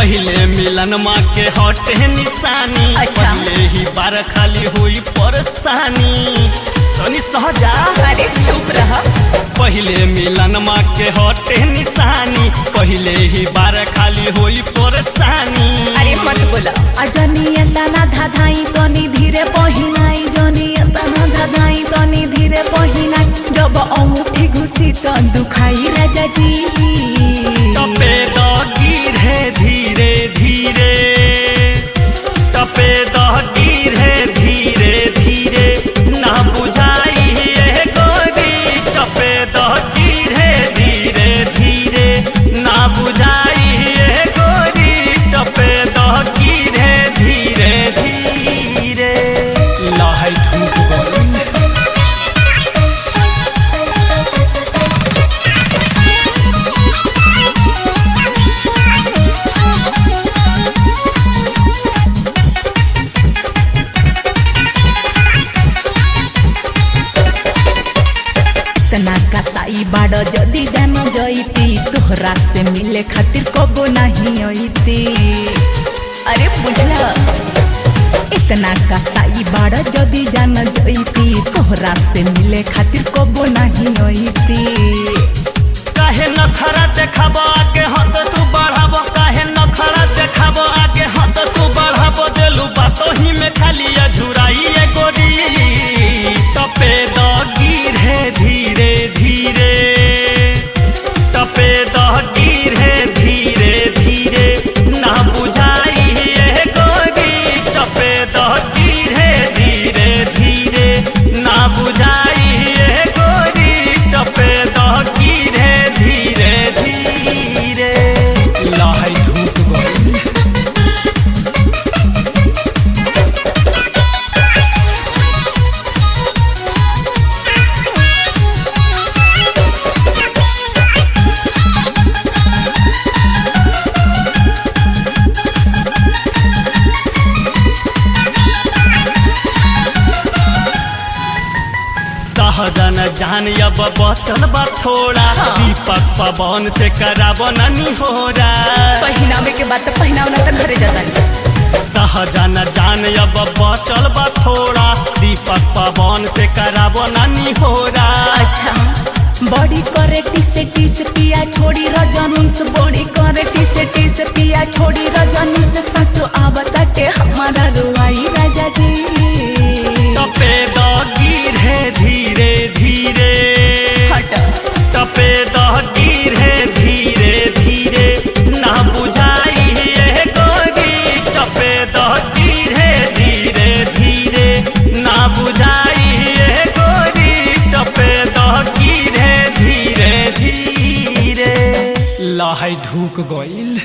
पहले मिलन माँ के हटे निशानी। अच्छा। पहले ही बार खाली हुई परेशानी। तनी सहजा। अरे चुप रहा। पहले मिलन माँ के हटे निशानी। पहले ही बार खाली हुई परेशानी। अरे मत बोला। अजनी तना धाधाई तनी धीरे बहिनाई। जनी तना धाधाई तनी धीरे बहिनाई। जब अंगूठी घुसी तो दुखाई राजा जी। टपे द गिरे धीरे धीरे। टपे द गिरे धीरे धीरे। ना बुझाई ये गोरी। टपे द गिरे धीरे धीरे। ना बुझाई ये गोरी। टपे द गिरे धीरे धीरे। लहै धूप गई। तना कसाई बाड़ जदि जान जईती तोहरा से मिले खातिर कबो नहीं अईती। अरे बुझला। इतना कसाई बाड़ जदि जान जईती तोहरा से मिले खातिर कबो नहीं अईती। काहे नखरा देखाबो आगे हाथ तू बढ़ाबो। काहे नखरा देखाबो आगे हाथ तू बढ़ाबो। देलू बातो ही में खाली अझुराई ये गोरी। टपे द गिरे धीरे धीरे। टपे द गिरे धीरे धीरे। ना बुझाई ये गोरी। टपे द गिरे धीरे धीरे। ना बुझाई ये गोरी। टपे द गिरे धीरे धीरे। लहै धूप गई। सहजन जान अब बचल बा थोड़ा। दीपक पवन से कराबो ननी होरा। पहनावे के बाद पहनावना तक घरे जाता। सहजन जान अब बचल बा थोड़ा। दीपक पवन से कराबो ननी होरा। अच्छा। बड़ी करे टीस पिया छोड़ी रजनीश। बड़ी करे टीस पिया छोड़ी रजनीश। सचो आवता के हमारा रुआई राजा जी। टपे द गिरे धीरे धीरे। हट। टपे द गिरे धीरे धीरे। ना बुझाई ये गोरी। टपे द गिरे धीरे धीरे। ना बुझाई ये गोरी। टपे द गिरे धीरे धीरे। लहै ढूक गइल।